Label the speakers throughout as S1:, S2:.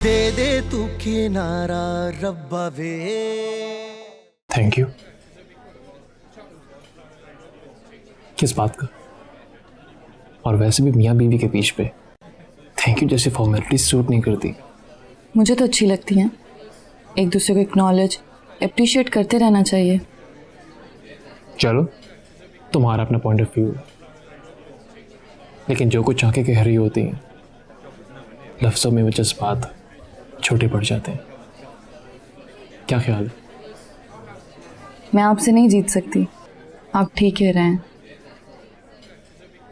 S1: दे दे तू किनारा रब्बा वे।
S2: Thank you. किस बात का? और वैसे भी मियाँ बीवी के बीच पे थैंक यू जैसी फॉर्मेलिटी सूट नहीं करती।
S3: मुझे तो अच्छी लगती हैं। एक दूसरे को एक्नॉलेज अप्रिशिएट करते रहना चाहिए।
S2: चलो, तुम्हारा अपना पॉइंट ऑफ व्यू, लेकिन जो कुछ आंखें कह रही होती हैं लफ्ज़ों में वो जज्बात छोटे पड़ जाते हैं। क्या ख्याल है?
S3: मैं आपसे नहीं जीत सकती, आप ठीक कह रहे हैं।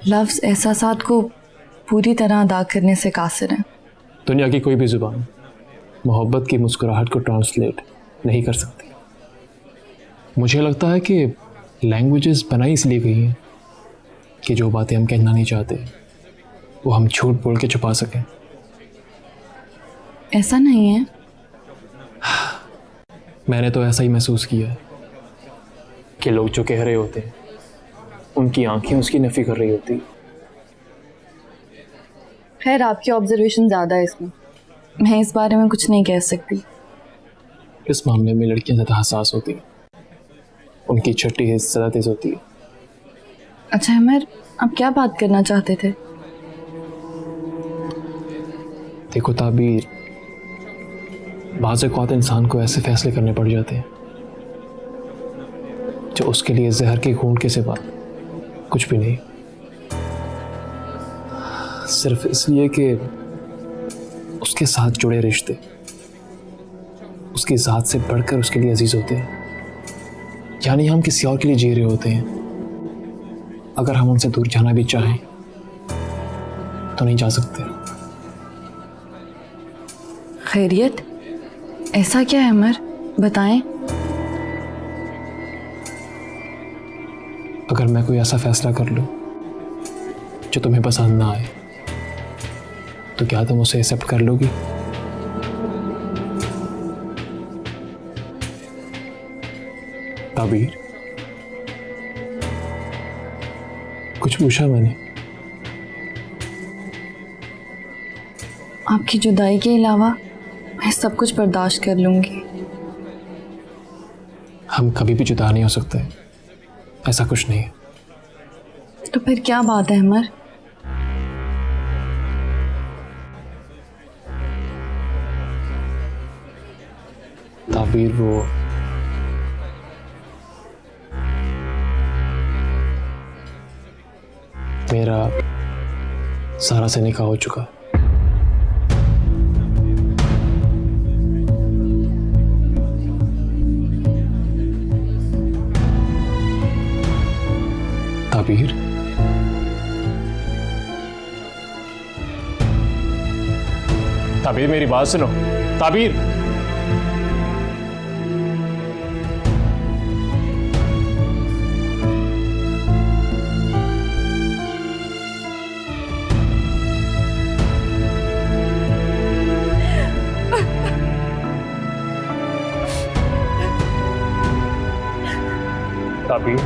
S3: लफ्ज़ एहसासात को पूरी तरह अदा करने से कासिर हैं।
S2: दुनिया की कोई भी ज़ुबान मोहब्बत की मुस्कुराहट को ट्रांसलेट नहीं कर सकती। मुझे लगता है कि लैंग्वेजेस बनाई इसलिए गई हैं कि जो बातें हम कहना नहीं चाहते वो हम झूठ बोल के छुपा सकें।
S3: ऐसा नहीं है।
S2: मैंने तो ऐसा ही महसूस किया है कि लोग जो कह रहे होते हैं उनकी आंखें उसकी नफ़ी कर रही होती।
S3: खैर, आपकी ऑब्जर्वेशन ज़्यादा है इसमें, मैं इस बारे में कुछ नहीं कह सकती।
S2: इस मामले में लड़कियां ज़्यादा हसास होती हैं, उनकी छठी हिस्स ज़्यादा तेज होती है।
S3: अच्छा अमर, आप क्या बात करना चाहते थे?
S2: देखो ताबीर, बाज़ औक़ात इंसान को ऐसे फैसले करने पड़ जाते हैं जो उसके लिए जहर की घूंट के सिवा कुछ भी नहीं, सिर्फ इसलिए कि उसके साथ जुड़े रिश्ते उसकी ज़ात से बढ़कर उसके लिए अजीज होते हैं। यानी हम किसी और के लिए जी रहे होते हैं। अगर हम उनसे दूर जाना भी चाहें तो नहीं जा सकते।
S3: खैरियत, ऐसा क्या है अमर, बताएं।
S2: अगर मैं कोई ऐसा फैसला कर लूं जो तुम्हें पसंद ना आए तो क्या तुम उसे एक्सेप्ट कर लोगी? ताबीर, कुछ पूछा मैंने?
S3: आपकी जुदाई के अलावा मैं सब कुछ बर्दाश्त कर लूंगी।
S2: हम कभी भी जुदा नहीं हो सकते, ऐसा कुछ नहीं है।
S3: तो फिर क्या बात है अमर?
S2: ताबीर, वो मेरा सारा से निकाह हो चुका। ताबीर, ताबीर मेरी बात सुनो। ताबीर, ताबीर,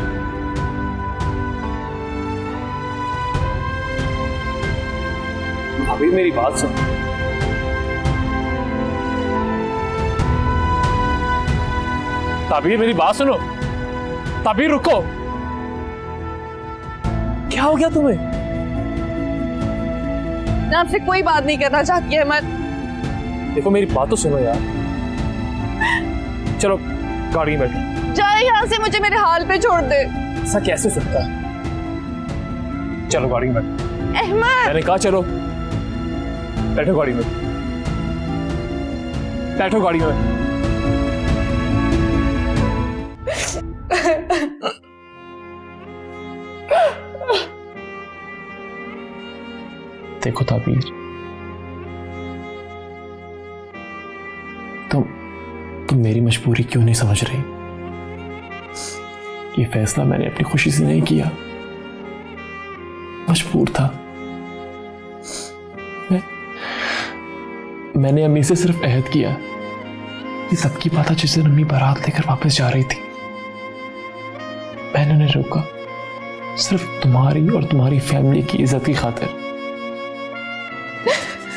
S2: ताबीर मेरी बात सुनो। ताबीर मेरी बात सुनो। ताबीर रुको, क्या हो गया तुम्हें?
S4: मैं आपसे कोई बात नहीं करना चाहती है अमर।
S2: देखो मेरी बात तो सुनो यार। चलो गाड़ी में बैठो।
S4: जाए यहाँ से, मुझे मेरे हाल पे छोड़ दे।
S2: ऐसा कैसे सकता है? चलो गाड़ी में बैठो।
S4: अहमद,
S2: मैंने कहा चलो बैठो गाड़ी में। बैठो गाड़ी में। देखो ताबीर, तुम मेरी मजबूरी क्यों नहीं समझ रही? ये फैसला मैंने अपनी खुशी से नहीं किया, मजबूर था। मैंने अम्मी से सिर्फ अहद किया कि सबकी बात जिस दिन अम्मी बारात लेकर वापस जा रही थी मैंने उन्हें रोका, सिर्फ तुम्हारी और तुम्हारी फैमिली की इज्जत की खातिर।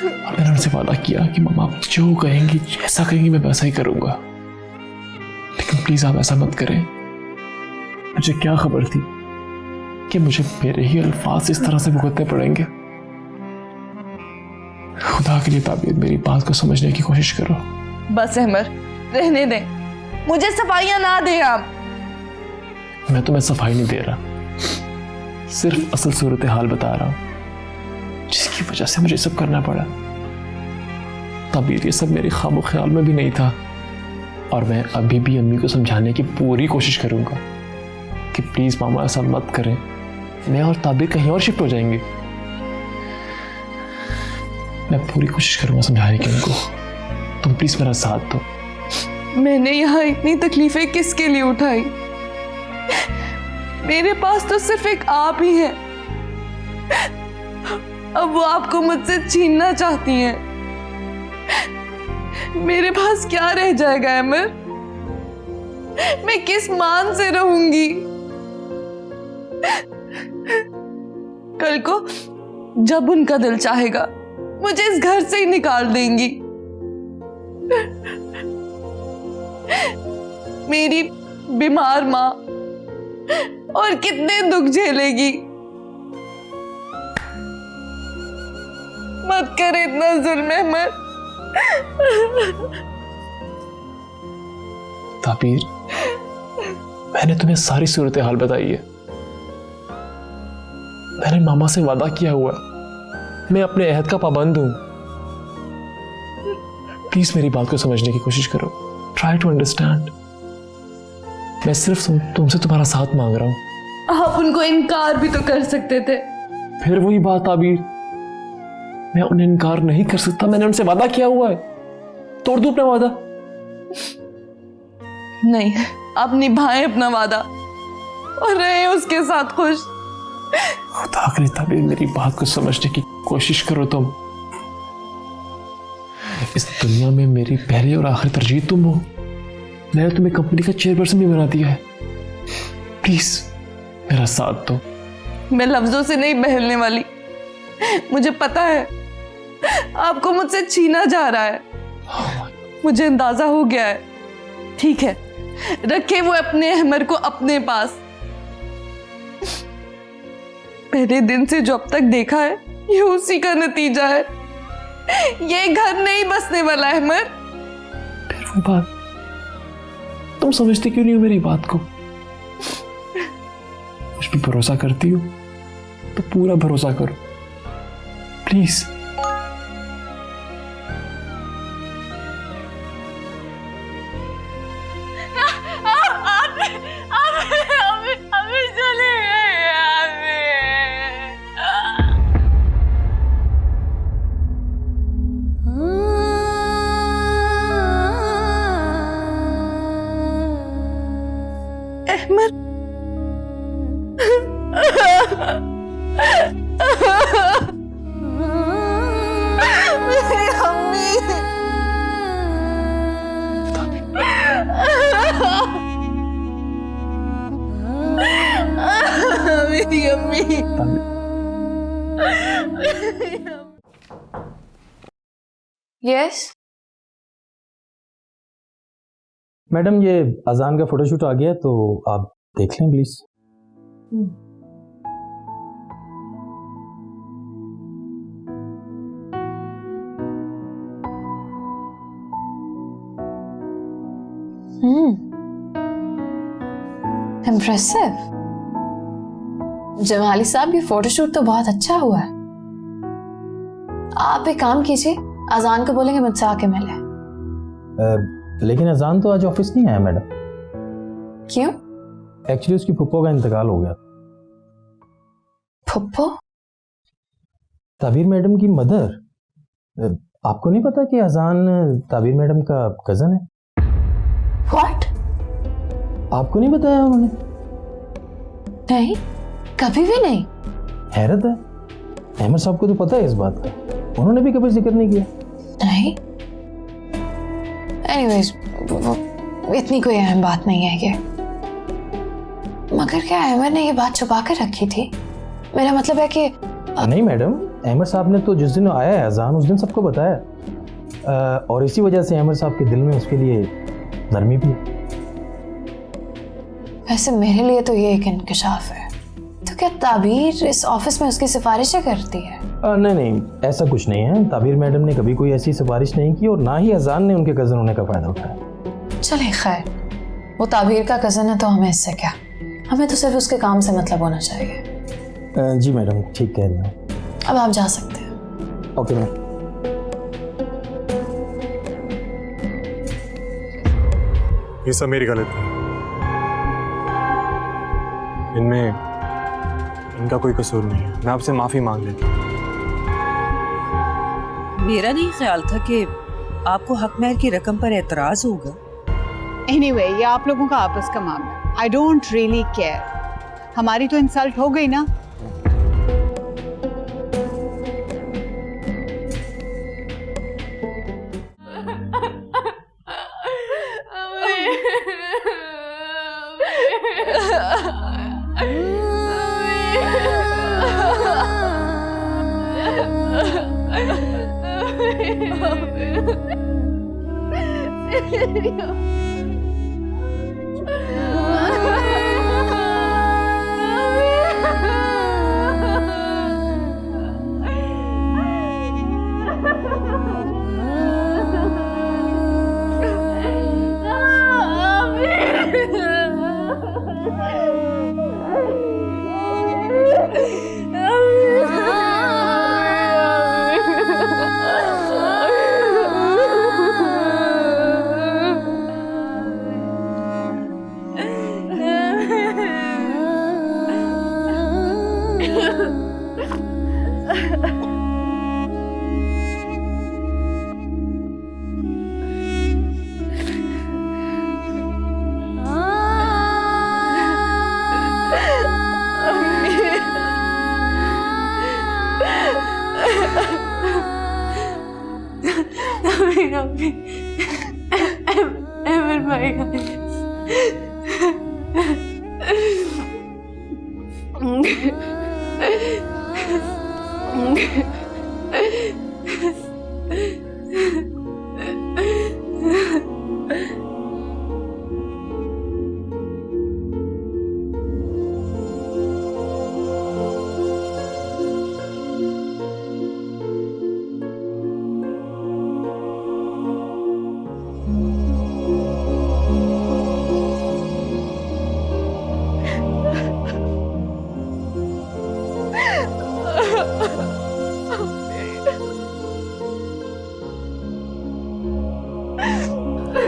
S2: और मैंने उनसे वादा किया कि मम्मा आप जो कहेंगी, जैसा कहेंगी मैं वैसा ही करूंगा। लेकिन प्लीज आप ऐसा मत करें। मुझे क्या खबर थी कि मुझे मेरे ही अल्फाज इस तरह से भुगतने पड़ेंगे। खुदा के लिए ताबीर, मेरी बात को समझने की कोशिश करो।
S4: बस अहमद, रहने दे, मुझे सफाइयां ना दे आप।
S2: मैं तुम्हें सफाई नहीं दे रहा, सिर्फ असल सूरत हाल बता रहा हूं जिसकी वजह से मुझे सब करना पड़ा। ताबीर, ये सब मेरे ख्वाब ख्याल में भी नहीं था और मैं अभी भी अम्मी को समझाने की पूरी कोशिश करूंगा कि प्लीज मामा ऐसा मत करें, मैं और ताबीर कहीं और शिफ्ट हो जाएंगे। मैं पूरी कोशिश करूंगा समझाने की उनको। तुम प्लीज मेरा साथ दो।
S4: मैंने यहाँ इतनी तकलीफें किसके लिए उठाई? मेरे पास तो सिर्फ एक आप ही है। अब वो आपको मुझसे छीनना चाहती हैं। मेरे पास क्या रह जाएगा अमर? मैं किस मान से रहूंगी? कल को जब उनका दिल चाहेगा मुझे इस घर से ही निकाल देंगी। मेरी बीमार माँ और कितने दुख झेलेगी। मत कर इतना जुल्म अहमद।
S2: ताबीर, मैंने तुम्हें सारी सूरत हाल बताई है। मैंने मामा से वादा किया हुआ है, मैं अपने अहद का पाबंद हूं। प्लीज मेरी बात को समझने की कोशिश करो। Try to understand. मैं सिर्फ तुमसे तुम्हारा साथ मांग रहा हूं।
S4: आप उनको इनकार भी तो कर सकते थे।
S2: फिर वही बात ताबीर, मैं उन्हें इनकार नहीं कर सकता। मैंने उनसे वादा किया हुआ है, तोड़ दूं अपना वादा?
S4: नहीं, आप निभाएं अपना वादा और रहें उसके साथ खुश।
S2: खुदा के लिए ताबीर, मेरी बात को समझने की कोशिश करो। तुम इस दुनिया में मेरी पहली और आखिरी तरजीह तुम हो। मैंने तुम्हें कंपनी का चेयरपर्सन भी बना दिया है। प्लीज मेरा साथ दो।
S4: मैं लफ्जों से नहीं बहलने वाली। मुझे पता है आपको मुझसे छीना जा रहा है। मुझे अंदाजा हो गया है। ठीक है, रखे वो अपने अहमर को अपने पास। पहले दिन से जो अब तक देखा है ये उसी का नतीजा है। ये घर नहीं बसने वाला अहमर।
S2: फिर वो बात तुम समझते क्यों नहीं हो मेरी बात को? मुझ पर भरोसा करती हो तो पूरा भरोसा करो प्लीज।
S4: अभी चले अहमद। मेरी अम्मी। मेरी अम्मी। यस
S5: मैडम, ये अजान का फोटोशूट आ गया है तो आप देख लें प्लीज।
S3: इम्प्रेसिव। जमाली साहब, ये फोटोशूट तो बहुत अच्छा हुआ है। आप एक काम कीजिए, अजान को बोलेंगे मुझसे आके मिले।
S5: लेकिन अजान तो आज ऑफिस नहीं आया मैडम।
S3: क्यों?
S5: एक्चुअली उसकी फुप्पो का इंतकाल हो गया।
S3: फुप्पो?
S5: ताबीर मैडम की मदर। आपको नहीं पता कि अजान ताबीर मैडम का कजन है?
S3: व्हाट?
S5: आपको नहीं बताया उन्होंने?
S3: नहीं, कभी भी नहीं।
S5: हैरत है, अहमद साहब को तो पता है इस बात का, उन्होंने भी कभी जिक्र नहीं किया।
S3: नहीं, एनीवेज इतनी कोई अहम बात नहीं है ये। मगर क्या अहमद ने ये बात छुपा कर रखी थी? मेरा मतलब है कि
S5: नहीं मैडम, अहमद साहब ने तो जिस दिन आया है अजान उस दिन सबको बताया, और इसी वजह से अहमद साहब के दिल में उसके लिए नरमी भी है।
S6: वैसे मेरे लिए तो ये एक इंकशाफ है। तो क्या ताबीर इस ऑफिस में उसकी सिफारिशें करती है?
S5: नहीं, ऐसा कुछ नहीं है। ताबीर मैडम ने कभी कोई ऐसी सिफारिश नहीं की और ना ही अजान ने उनके कज़न होने का फ़ायदा उठाया।
S6: चले खैर, वो ताबीर का कज़न है तो हमें इससे क्या, हमें तो सिर्फ उसके काम से मतलब होना चाहिए।
S5: जी मैडम, ठीक कह रही हूँ।
S6: अब आप जा सकते हैं।
S5: Okay ma'am.
S7: ये सब मेरी गलती है, इनमें इनका कोई कसूर नहीं है। मैं आपसे माफ़ी मांग लेता हूँ।
S8: मेरा नहीं ख्याल था कि आपको हक महर की रकम पर एतराज होगा।
S9: Anyway, ये आप लोगों का आपस का मामला, आई डोंट रियली केयर। हमारी तो इंसल्ट हो गई ना।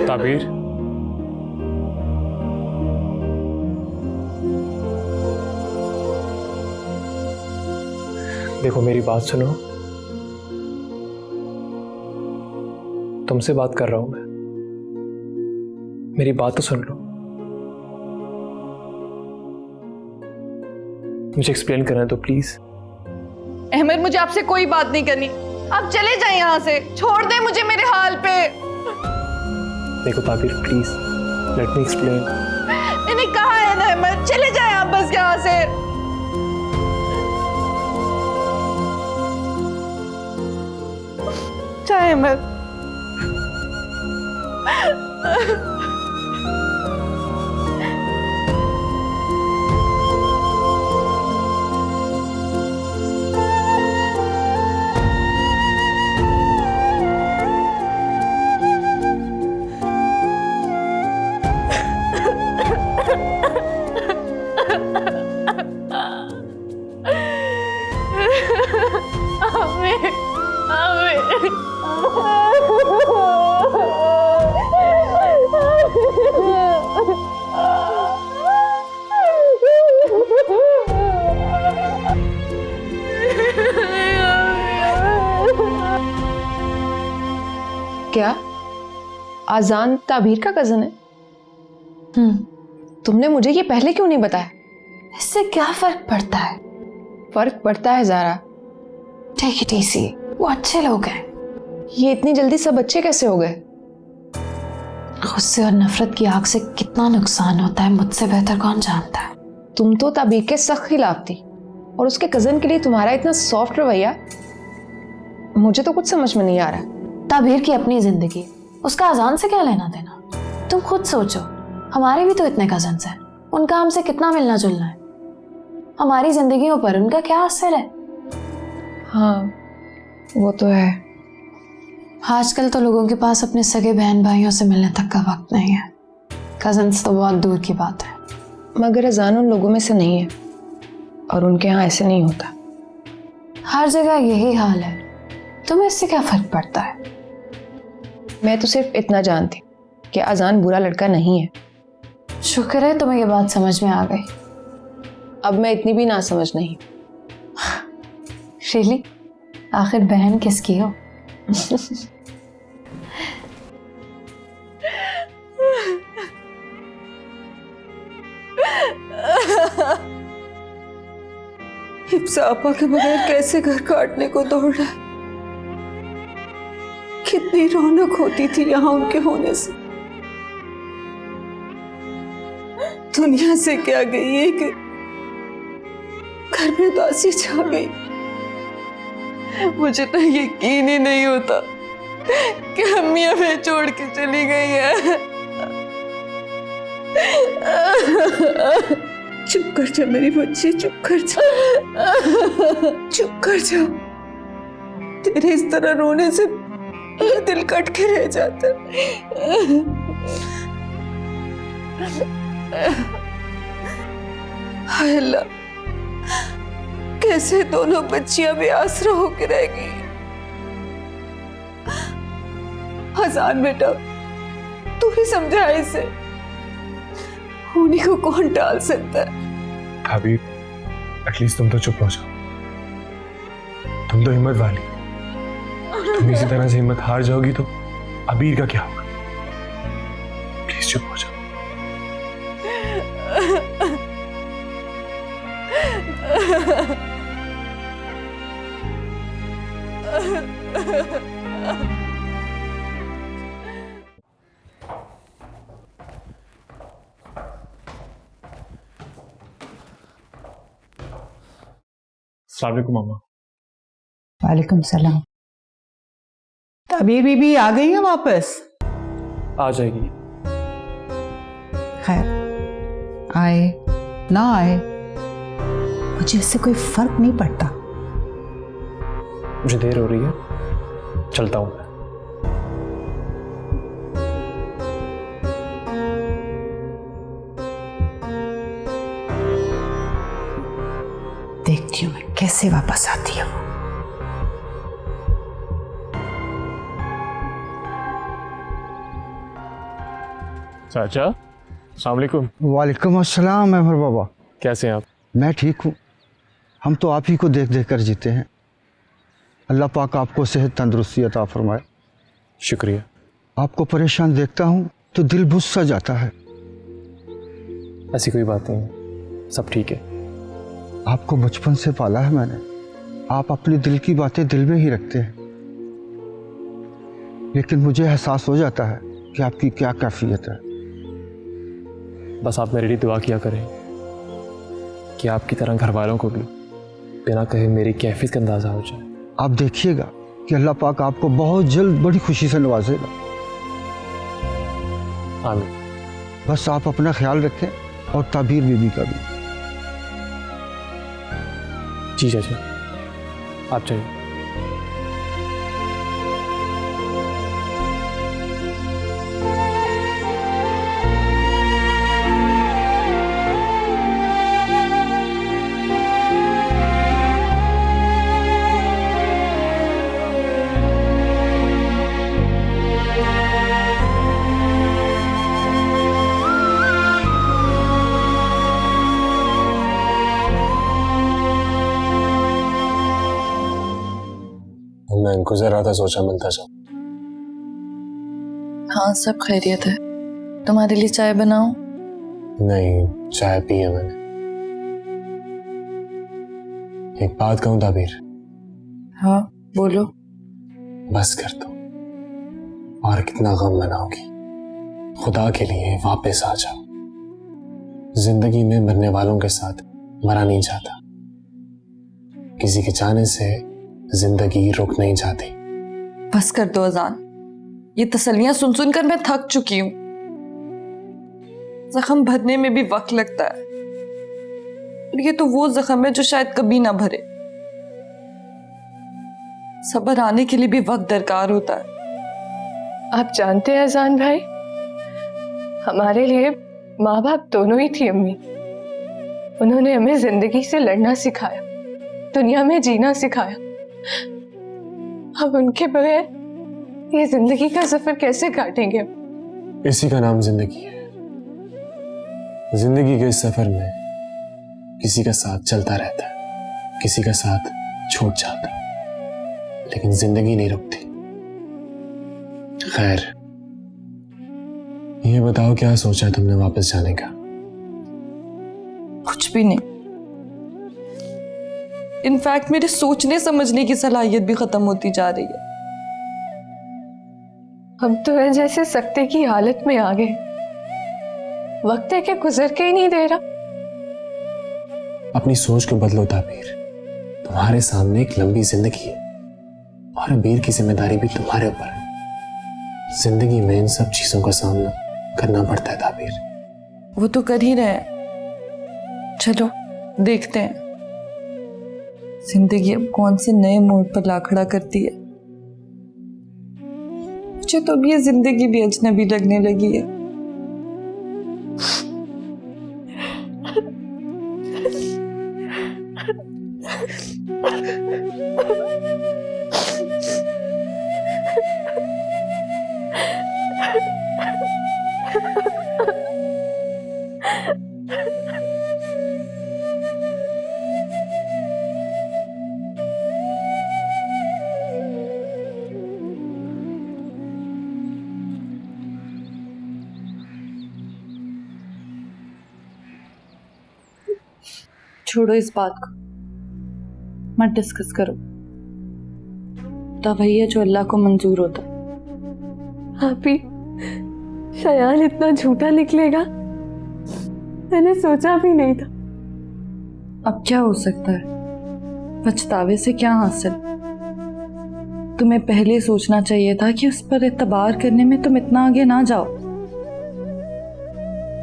S2: ताबीर, देखो मेरी बात सुनो। तुमसे बात कर रहा हूं मैं, मेरी बात तो सुन लो। मुझे एक्सप्लेन करना है तो प्लीज।
S4: अहमद, मुझे आपसे कोई बात नहीं करनी, आप चले जाएं यहाँ से, छोड़ दें मुझे मेरे हाल पे।
S2: देखो ताबीर, प्लीज लेट मी एक्सप्लेन।
S4: मैंने कहा है ना अहमद, चले जाएं आप बस यहाँ से। चाहे अहमद।
S10: क्या आजान ताबीर का कजन है? तुमने मुझे ये पहले क्यों नहीं बताया?
S6: इससे क्या फर्क पड़ता है?
S10: फर्क पड़ता है ज़ारा।
S6: टेक इट इजी, वो अच्छे लोग हैं।
S10: ये इतनी जल्दी सब अच्छे कैसे हो गए?
S6: गुस्से और नफरत की आग से कितना नुकसान होता है मुझसे बेहतर कौन जानता है।
S10: तुम तो ताबीर के सख्त खिलाफ थी और उसके कजन के लिए तुम्हारा इतना सॉफ्ट रवैया मुझे तो कुछ समझ में नहीं आ रहा।
S6: ताबीर की अपनी जिंदगी, उसका अजान से क्या लेना देना? तुम खुद सोचो, हमारे भी तो इतने कजन्स हैं, उनका हमसे कितना मिलना जुलना है, हमारी जिंदगियों पर उनका क्या असर है?
S10: हाँ वो तो है।
S6: आजकल तो लोगों के पास अपने सगे बहन भाइयों से मिलने तक का वक्त नहीं है, कजन्स तो बहुत दूर की बात है।
S10: मगर अजान उन लोगों में से नहीं है और उनके यहाँ ऐसे नहीं होता।
S6: हर जगह यही हाल है, तुम्हें इससे क्या फर्क पड़ता है?
S10: मैं तो सिर्फ इतना जानती कि अजान बुरा लड़का नहीं है।
S6: शुक्र है तुम्हें ये बात समझ में आ गई।
S10: अब मैं इतनी भी ना समझ नहीं।
S6: रियली? आखिर बहन किसकी हो?
S8: हिफ्सा आपा के बगैर कैसे घर काटने को दौड़ रहा है। कितनी रौनक होती थी यहाँ उनके होने से। दुनिया से क्या गई है कि घर में उदासी छा गई।
S4: मुझे तो यकीन ही नहीं होता कि अम्मी हमें छोड़ के चली गई है।
S8: चुप कर जा मेरी बच्ची, चुप कर जा, चुप कर जा। तेरे इस तरह रोने से मेरा दिल कट के रह जाता है। हाय अल्लाह, कैसे दोनों बच्चियां बेआसरा होकर रह गई। हसन बेटा, तू ही समझा इसे, उन्हीं को कौन टाल सकता है।
S7: ताबीर, एटलीस्ट तुम तो चुप हो जाओ। तुम तो हिम्मत वाली, तुम इसी तरह से हिम्मत हार जाओगी तो अबीर का क्या होगा? प्लीज चुप हो जाओ। अस्सलाम वालेकुम मामा।
S9: वालेकुम सलाम। ताबीर बीबी आ गई हैं वापस?
S2: आ जाएगी।
S9: खैर, आए ना आए मुझे इससे कोई फर्क नहीं पड़ता।
S2: मुझे देर हो रही है, चलता हूँ मैं।
S9: देखती हूँ मैं कैसे वापस आती है वो।
S7: चाचा, अस्सलाम वालेकुम।
S11: वालेकुम अस्सलाम अमर बाबा।
S7: कैसे हैं आप?
S11: मैं ठीक हूँ। हम तो आप ही को देख देख कर जीते हैं। अल्लाह पाक आपको सेहत तंदुरुस्ती अता फरमाए।
S2: शुक्रिया।
S11: आपको परेशान देखता हूँ तो दिल बुझ सा जाता है।
S2: ऐसी कोई बात नहीं, सब ठीक है।
S11: आपको बचपन से पाला है मैंने। आप अपने दिल की बातें दिल में ही रखते हैं, लेकिन मुझे एहसास हो जाता है कि आपकी क्या कैफियत है।
S2: बस आप मेरे लिए दुआ किया करें कि आपकी तरह घर वालों को भी बिना कहे मेरी कैफियत का अंदाज़ा हो जाए।
S11: आप देखिएगा कि अल्लाह पाक आपको बहुत जल्द बड़ी खुशी से नवाजेगा।
S2: आमीन।
S11: बस आप अपना ख्याल रखें और ताबीर बीबी का भी।
S2: जी चाचा, आप चाहिए।
S7: मैं गुजर रहा था, सोचा मिलता जाऊं।
S3: हाँ सब खैरियत है। तुम्हारे लिए चाय बनाऊं?
S7: नहीं, चाय पी है मैंने। एक बात कहूं ताबीर?
S3: हाँ बोलो।
S7: बस कर दो, और कितना गम मनाओगी। खुदा के लिए वापस आ जाओ। जिंदगी में मरने वालों के साथ मरा नहीं जाता। किसी के जाने से
S2: जिंदगी रुक नहीं जाती।
S4: बस कर दो अजान, ये तसल्लियां सुन सुनकर मैं थक चुकी हूं। जख्म भरने में भी वक्त लगता है, और ये तो वो जख्म है जो शायद कभी ना भरे। सब्र आने के लिए भी वक्त दरकार होता है।
S10: आप जानते हैं अजान भाई, हमारे लिए माँ बाप दोनों ही थी अम्मी। उन्होंने हमें जिंदगी से लड़ना सिखाया, दुनिया में जीना सिखाया। अब उनके बगैर ये जिंदगी का सफर कैसे काटेंगे?
S2: इसी का नाम जिंदगी है। जिंदगी के इस सफर में किसी का साथ चलता रहता है, किसी का साथ छूट जाता है, लेकिन जिंदगी नहीं रुकती। खैर, ये बताओ क्या सोचा तुमने वापस जाने का?
S4: कुछ भी नहीं। इनफैक्ट मेरे सोचने समझने की सलाहियत भी खत्म होती जा रही है।
S10: हम तो है जैसे सकते की हालत में आ गए। वक्त है कि गुजर के ही नहीं दे रहा।
S2: अपनी सोच को बदलो ताबीर। तुम्हारे सामने एक लंबी जिंदगी है, और अबीर की जिम्मेदारी भी तुम्हारे ऊपर है। जिंदगी में इन सब चीजों का सामना करना पड़ता है ताबीर।
S4: वो तो कर ही रहे हैं। चलो देखते हैं जिंदगी अब कौन से नए मोड़ पर ला खड़ा करती है। मुझे तो अब ये जिंदगी भी अजनबी लगने लगी है। छोड़ो इस बात को, मत डिस्कस करो। तब वही है जो अल्लाह को मंजूर होता।
S10: आप ही शयान इतना झूठा निकलेगा, मैंने सोचा भी नहीं था।
S4: अब क्या हो सकता है, पछतावे से क्या हासिल। तुम्हें पहले सोचना चाहिए था कि उस पर एतबार करने में तुम इतना आगे ना जाओ।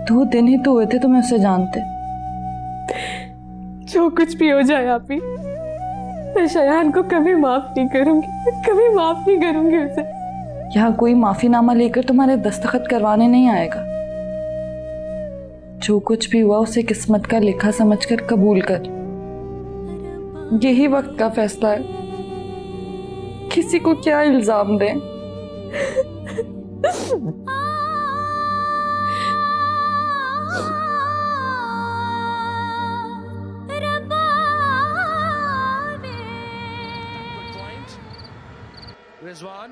S4: 2 दिन ही तो हुए थे तुम्हें उसे जानते।
S10: जो कुछ भी हो जाए आप ही, मैं शयान को कभी माफ नहीं करूंगी, कभी माफ नहीं करूंगी उसे।
S4: यहाँ कोई माफीनामा लेकर तुम्हारे दस्तखत करवाने नहीं आएगा। जो कुछ भी हुआ उसे किस्मत का लिखा समझकर कबूल कर। यही वक्त का फैसला है, किसी को क्या इल्जाम दें।
S12: Rizwan,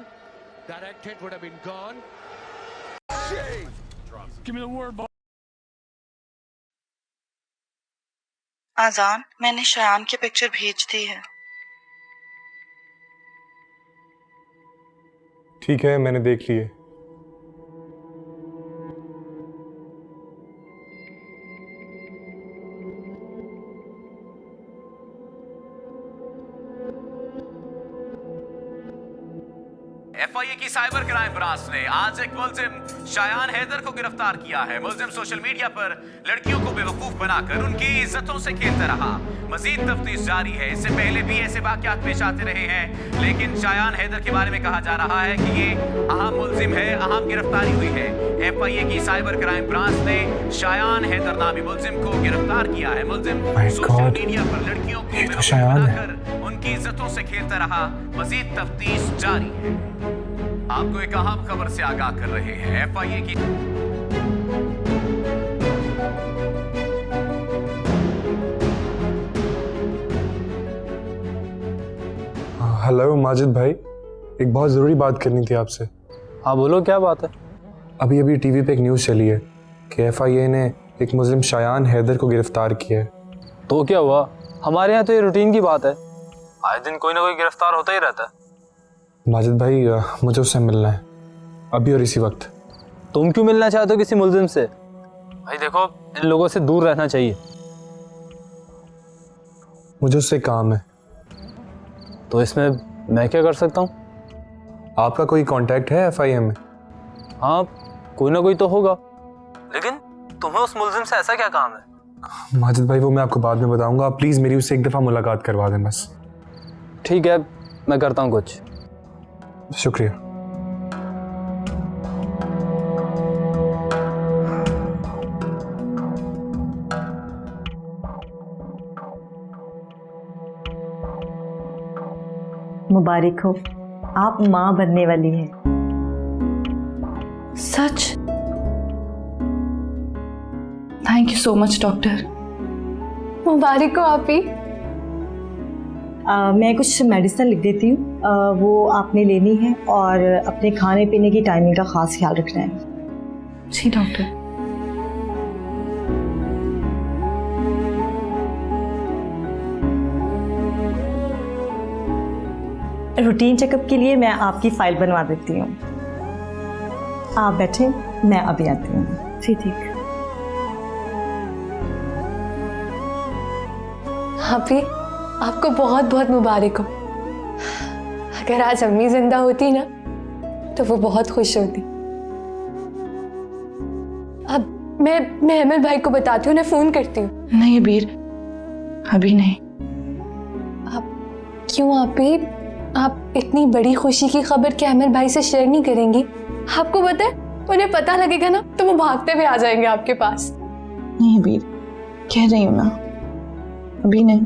S12: direct hit would have been gone. Give me the word, boy.
S13: आजान, मैंने शयान की पिक्चर भेज दी है।
S7: ठीक है, मैंने देख ली है।
S14: FIA की साइबर क्राइम ब्रांच ने आज एक मुलजिम शायान हैदर को गिरफ्तार किया है। मुलजिम सोशल मीडिया पर लड़कियों को बेवकूफ बनाकर उनकी इज्जतों से खेलता रहा। मजीद तफ्तीश जारी है। इससे पहले भी ऐसे वाकयात पेश आते रहे हैं, लेकिन शायान हैदर के बारे में कहा जा रहा है कि ये अहम मुलजिम है, अहम गिरफ्तारी हुई है। FIA की साइबर क्राइम ब्रांच ने शायान हैदर नामी मुलजिम को गिरफ्तार किया है। मुलजिम सोशल मीडिया पर लड़कियों को बेवकूफ बनाकर उनकी इज्जतों से खेलता रहा। मजीद तफ्तीश जारी है। आपको एक अहम खबर से आगाह कर रहे हैं। FIA की
S7: हेलो माजिद भाई, एक बहुत ज़रूरी बात करनी थी आपसे।
S5: हाँ बोलो, क्या बात है?
S7: अभी अभी टीवी पे एक न्यूज़ चली है कि FIA ने एक मुस्लिम शायान हैदर को गिरफ्तार किया है।
S5: तो क्या हुआ? हमारे यहाँ तो ये रूटीन की बात है, आए दिन कोई ना कोई गिरफ्तार होता ही रहता है।
S7: माजिद भाई, मुझे उससे मिलना है अभी और इसी वक्त।
S5: तुम क्यों मिलना चाहते हो किसी मुलजिम से? भाई देखो, इन लोगों से दूर रहना चाहिए।
S7: मुझे उससे काम है,
S2: तो इसमें मैं क्या कर सकता हूँ?
S7: आपका कोई कांटेक्ट है एफआईए में?
S2: हाँ, कोई ना कोई तो होगा, लेकिन तुम्हें उस मुलजिम से ऐसा क्या काम है?
S7: माजिद भाई वो मैं आपको बाद में बताऊंगा, आप प्लीज मेरी उससे एक दफा मुलाकात करवा दें बस।
S2: ठीक है, मैं करता हूँ कुछ।
S7: शुक्रिया।
S15: मुबारक हो, आप माँ बनने वाली हैं।
S4: सच? Thank you so much doctor.
S6: मुबारक हो आप ही।
S15: मैं कुछ मेडिसिन लिख देती हूँ, वो आपने लेनी है और अपने खाने पीने की टाइमिंग का खास ख्याल रखना है।
S4: जी डॉक्टर।
S15: रूटीन चेकअप के लिए मैं आपकी फाइल बनवा देती हूँ। आप बैठे, मैं अभी आती हूँ। जी ठीक।
S6: आप ही, आपको बहुत बहुत मुबारक हो। अगर आज अम्मी जिंदा होती ना तो वो बहुत खुश होती। अब मैं अहमद भाई को बताती हूँ, उन्हें फोन करती हूँ।
S4: नहीं अबीर, अभी नहीं।
S6: आप क्यों आप ही? आप इतनी बड़ी खुशी की खबर क्या अहमद भाई से शेयर नहीं करेंगी? आपको पता है, उन्हें पता लगेगा ना तो वो भागते हुए आ जाएंगे आपके पास।
S4: नहीं अबीर, कह रही हूँ ना, अभी नहीं।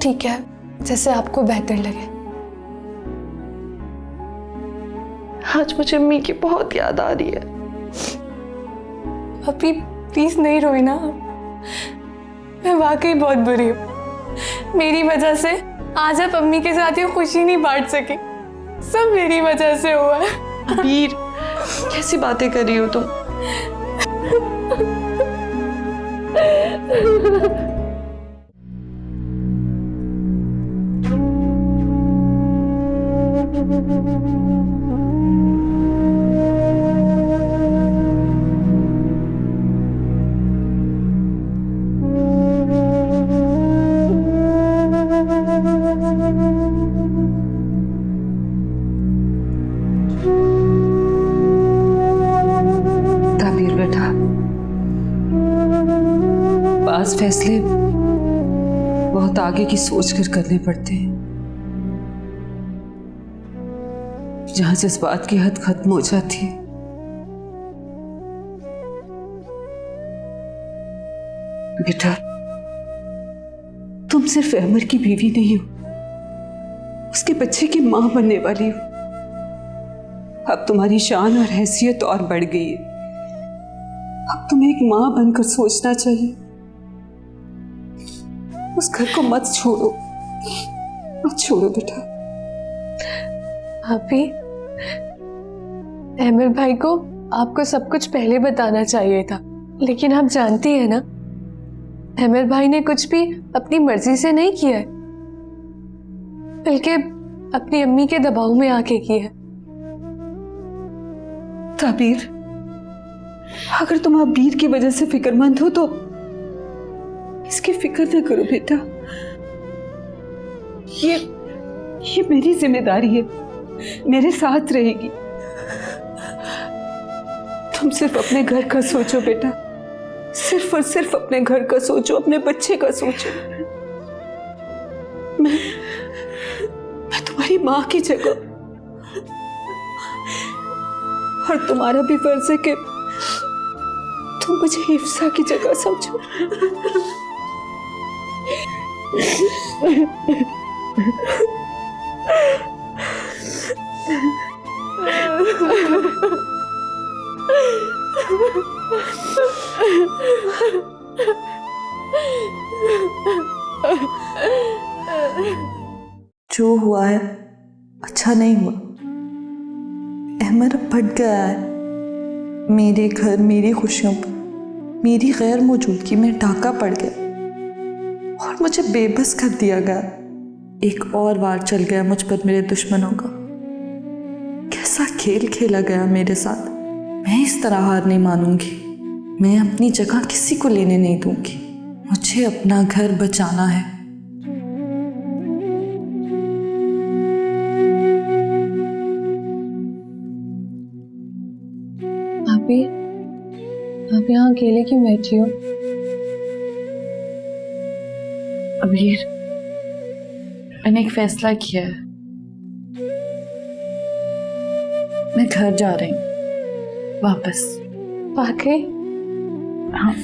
S6: ठीक है, जैसे आपको बेहतर लगे।
S4: आज मुझे अम्मी की बहुत याद आ रही है।
S6: अभी प्लीज नहीं रोई ना। मैं वाकई बहुत बुरी हूँ। मेरी वजह से आज आप अम्मी के साथ ये खुशी नहीं बांट सकी। सब मेरी वजह से हुआ है।
S4: वीर, कैसी बातें कर रही हो तुम? ताबीर बेटा, बाज़ फैसले बहुत आगे की सोच कर करने पड़ते हैं। जहां जज्बात की हद खत्म हो जाती है, बेटा तुम सिर्फ अमर की बीवी नहीं हो, उसके बच्चे की मां बनने वाली हो। अब तुम्हारी शान और हैसियत और बढ़ गई है। अब तुम्हें एक मां बनकर सोचना चाहिए। उस घर को मत छोड़ो, मत छोड़ो बेटा।
S6: आप ही, अहमद भाई को आपको सब कुछ पहले बताना चाहिए था, लेकिन आप जानती है ना, अहमद भाई ने कुछ भी अपनी मर्जी से नहीं किया है, बल्कि अपनी अम्मी के दबाव में आके किया है।
S4: ताबीर, अगर तुम अबीर की वजह से फिक्रमंद हो तो इसकी फिक्र न करो बेटा। ये मेरी जिम्मेदारी है, मेरे साथ रहेगी। तुम सिर्फ अपने घर का सोचो बेटा, सिर्फ और सिर्फ अपने घर का सोचो, अपने बच्चे का सोचो। मैं तुम्हारी माँ की जगह, और तुम्हारा भी फर्ज है कि तुम मुझे हिफ्सा की जगह समझो। जो हुआ है अच्छा नहीं हुआ। अहमद अब भटक गया है। मेरे घर, मेरी खुशियों पर मेरी गैर मौजूदगी में डाका पड़ गया और मुझे बेबस कर दिया गया। एक और वार चल गया मुझ पर मेरे दुश्मनों का। कैसा खेल खेला गया मेरे साथ। मैं इस तरह हार नहीं मानूंगी। मैं अपनी जगह किसी को लेने नहीं दूंगी। मुझे अपना घर बचाना है।
S6: भाभी, आप यहाँ अकेले क्यों बैठी हो?
S3: अबीर, मैंने एक फैसला किया है। मैं घर जा रही हूँ वापस।
S6: वाकई?
S3: हाँ।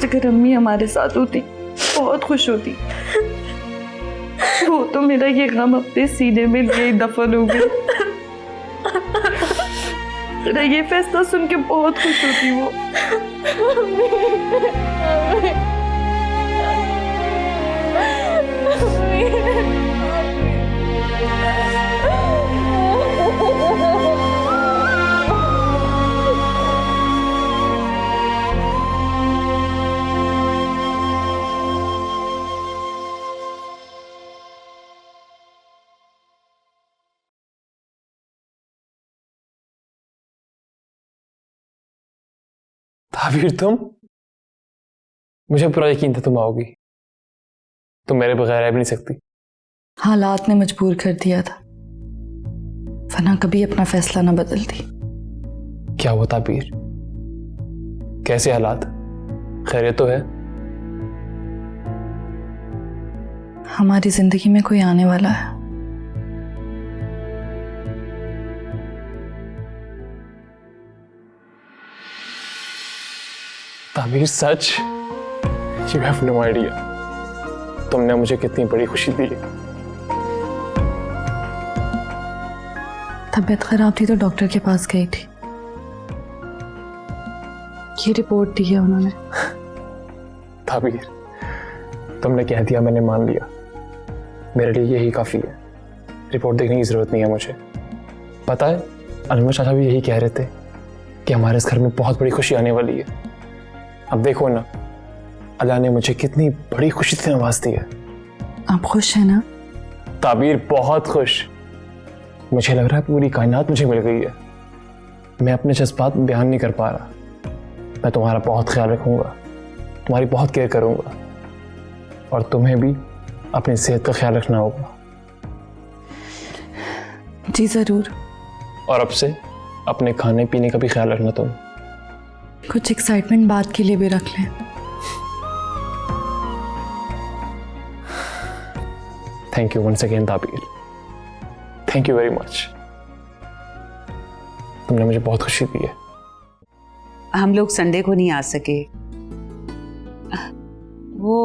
S3: अगर अम्मी हमारे साथ होती बहुत खुश होती। वो तो मेरा ये गम अपने सीने में लिए दफन हो गई। मेरा ये फैसला सुन के बहुत खुश होती वो।
S2: ताबीर, तुम? मुझे पूरा यकीन था तुम आओगी। तुम मेरे बगैर रह भी नहीं सकती।
S3: हालात ने मजबूर कर दिया था, वरना कभी अपना फैसला ना बदलती।
S2: क्या हुआ ताबीर? कैसे हालात? खैरियत तो है?
S3: हमारी जिंदगी में कोई आने वाला है।
S2: ताबीर, सच? You have no idea. तुमने मुझे कितनी बड़ी खुशी दी है।
S3: तबीयत खराब थी तो डॉक्टर के पास गई थी। ये रिपोर्ट दी है उन्होंने।
S2: ताबीर, तुमने कह दिया, मैंने मान लिया। मेरे लिए यही काफी है। रिपोर्ट देखने की जरूरत नहीं है मुझे। पता है, अनवर चाचा भी यही कह रहे थे कि हमारे इस घर में बहुत बड़ी खुशी आने वाली है। अब देखो ना, अल्लाह ने मुझे कितनी बड़ी खुशी से नवाज दी है।
S3: आप खुश हैं ना?
S2: ताबीर, बहुत खुश। मुझे लग रहा है पूरी कायनात मुझे मिल गई है। मैं अपने जज्बात बयान नहीं कर पा रहा। मैं तुम्हारा बहुत ख्याल रखूंगा, तुम्हारी बहुत केयर करूंगा, और तुम्हें भी अपनी सेहत का ख्याल रखना होगा।
S3: जी जरूर।
S2: और अब से अपने खाने पीने का भी ख्याल रखना तुम।
S3: कुछ एक्साइटमेंट बात के लिए भी रख लें।
S2: Thank you once again Tabeer, thank you very much. तुमने मुझे बहुत खुशी दी है।
S16: हम लोग संडे को नहीं आ सके। वो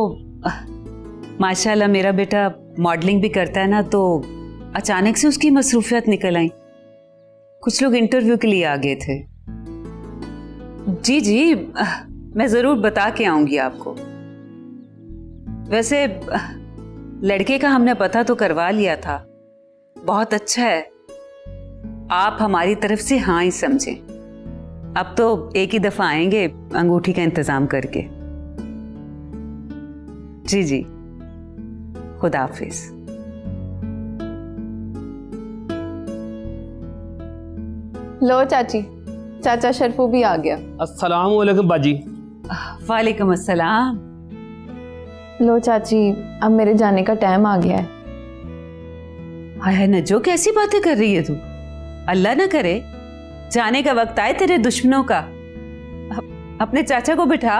S16: माशाल्लाह मेरा बेटा मॉडलिंग भी करता है ना, तो अचानक से उसकी मसरूफियत निकल आई। कुछ लोग इंटरव्यू के लिए आ गए थे। जी जी, मैं जरूर बता के आऊंगी आपको। वैसे लड़के का हमने पता तो करवा लिया था, बहुत अच्छा है। आप हमारी तरफ से हाँ ही समझें। अब तो एक ही दफा आएंगे अंगूठी का इंतजाम करके। जी जी, खुदा हाफिज।
S6: लो चाची, चाचा शरफू भी आ गया।
S17: अस्सलाम वालेकुम बाजी।
S16: वालेकुम अस्सलाम।
S6: लो चाची, अब मेरे जाने का टाइम आ गया है।
S16: हाय नजो, कैसी बातें कर रही है तू? अल्लाह ना करे जाने का वक्त आए तेरे दुश्मनों का। अपने चाचा को बिठा।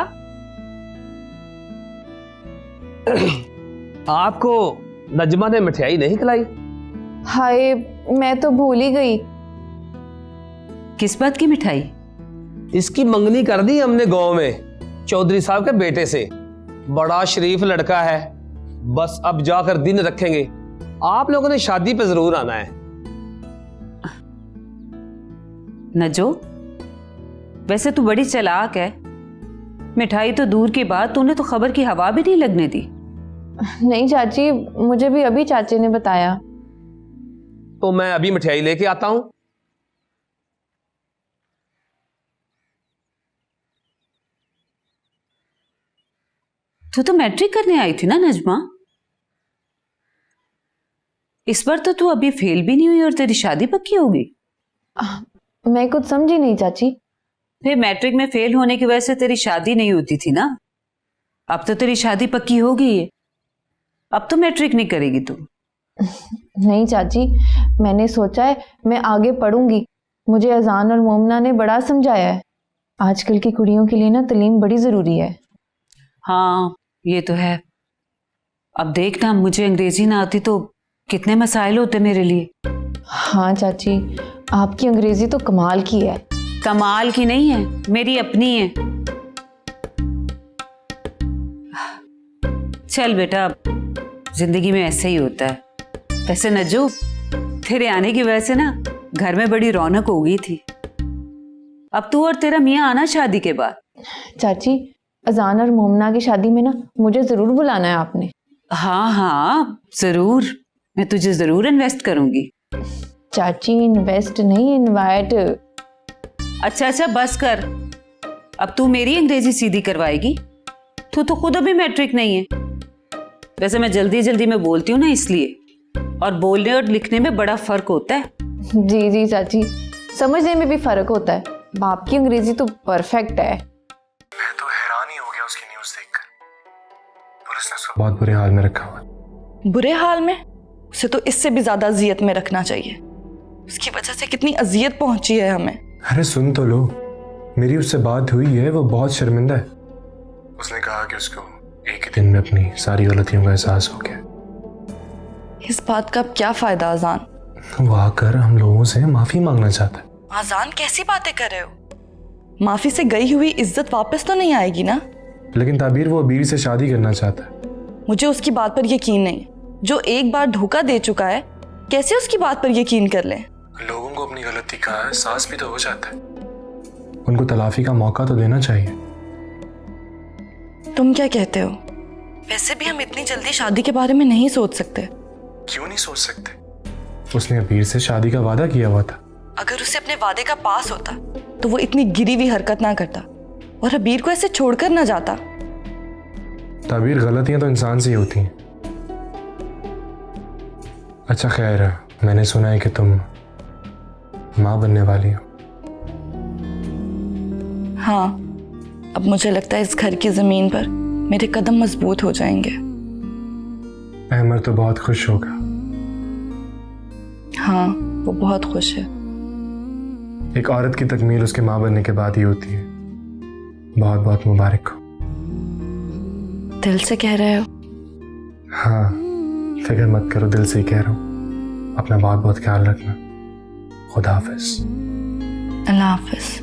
S17: आपको नजमा ने मिठाई नहीं खिलाई?
S6: हाय, मैं तो भूल ही गई।
S16: किस बात की मिठाई?
S17: इसकी मंगनी कर दी हमने गांव में चौधरी साहब के बेटे से। बड़ा शरीफ लड़का है, बस अब जाकर दिन रखेंगे। आप लोगों ने शादी पे जरूर आना है।
S16: नजो, वैसे तू बड़ी चालाक है। मिठाई तो दूर की बात, तूने तो खबर की हवा भी नहीं लगने दी।
S6: नहीं चाची, मुझे भी अभी चाचे ने बताया।
S17: तो मैं अभी मिठाई लेके आता हूं।
S16: तो मैट्रिक करने आई थी ना नजमा? इस बार तो तू अभी फेल भी नहीं हुई और तेरी शादी पक्की होगी।
S6: मैं कुछ समझी नहीं चाची।
S16: फिर मैट्रिक में फेल होने की वजह से तेरी शादी नहीं होती थी ना। अब तो तेरी शादी पक्की हो गई है। अब तो मैट्रिक नहीं करेगी तू।
S3: नहीं चाची, मैंने सोचा है मैं आगे पढ़ूंगी। मुझे अजान और मोमना ने बड़ा समझाया है। आजकल की कुड़ियों के लिए ना तालीम बड़ी ज़रूरी है।
S16: हाँ ये तो है। अब देखना, मुझे अंग्रेजी ना आती तो कितने मसाइल होते मेरे लिए।
S3: हाँ चाची, आपकी अंग्रेजी तो कमाल की है।
S16: कमाल की नहीं है, मेरी अपनी है। चल बेटा, जिंदगी में ऐसे ही होता है। वैसे नज्जू, तेरे आने की वजह से ना घर में बड़ी रौनक हो गई थी। अब तू और तेरा मियाँ आना शादी के बाद।
S3: चाची, अजान और मोमना की शादी में ना मुझे ज़रूर बुलाना है आपने।
S16: हाँ हाँ जरूर, मैं तुझे जरूर इन्वेस्ट करूंगी।
S3: चाची इन्वेस्ट नहीं, इनवाइट।
S16: अच्छा बस कर। अब तू मेरी अंग्रेजी सीधी करवाएगी? तू तो खुद अभी मैट्रिक नहीं है। वैसे मैं जल्दी जल्दी में बोलती हूँ ना इसलिए, और बोलने और लिखने में बड़ा फर्क होता है।
S3: जी जी चाची, समझने में भी फर्क होता है। बाप की अंग्रेजी तो परफेक्ट है।
S7: मैं तो हैरान ही हो गया उसकी न्यूज़ देखकर। पुलिस ने उसको बहुत बुरे हाल में रखा हुआ।
S13: बुरे हाल में? उसे तो इससे भी ज्यादा अजियत में रखना चाहिए। उसकी वजह से कितनी अजियत पहुंची है हमें।
S7: अरे सुन तो लो, मेरी उससे बात हुई है, वो बहुत शर्मिंदा है। उसने कहा कि उसको एक ही दिन में अपनी सारी गलतियों का एहसास हो गया।
S13: इस बात का क्या फायदा अजान?
S7: वो आकर हम लोगों से माफी मांगना चाहता है।
S13: अजान कैसी बातें कर रहे हो? माफी से गई हुई इज्जत वापस तो नहीं आएगी ना?
S7: लेकिन ताबीर वो अबीर से शादी करना चाहता है।
S13: मुझे उसकी बात पर यकीन नहीं। जो एक बार धोखा दे चुका है, कैसे उसकी बात पर यकीन कर ले?
S7: लोगों को अपनी गलती का एहसास भी तो हो जाता है। उनको तलाफी का मौका तो देना चाहिए।
S13: तुम क्या कहते हो? वैसे भी हम इतनी जल्दी शादी के बारे में नहीं सोच सकते।
S7: क्यों नहीं सोच सकते? उसने अबीर से शादी का वादा किया हुआ था।
S13: अगर उसे अपने वादे का पास होता तो वो इतनी गिरी हुई हरकत ना करता और अबीर को ऐसे छोड़कर ना जाता।
S7: ताबीर, गलतियां तो इंसान से ही होती हैं। अच्छा खैर, मैंने सुना है कि तुम माँ बनने वाली हो।
S13: हाँ, अब मुझे लगता है इस घर की जमीन पर मेरे कदम मजबूत हो जाएंगे।
S7: अहमर तो बहुत खुश होगा।
S13: हाँ, वो बहुत खुश है।
S7: एक औरत की तकमील उसके माँ बनने के बाद ही होती है। बहुत बहुत मुबारक हो।
S13: दिल से कह रहे हो?
S7: हाँ, फिक्र मत करो, दिल से ही कह रहा हूँ। अपना बहुत बहुत ख्याल रखना। खुदा हाफिज।
S13: अल्लाह हाफिज।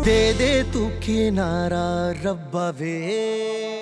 S1: दे दे तू किनारा रब्बा वे।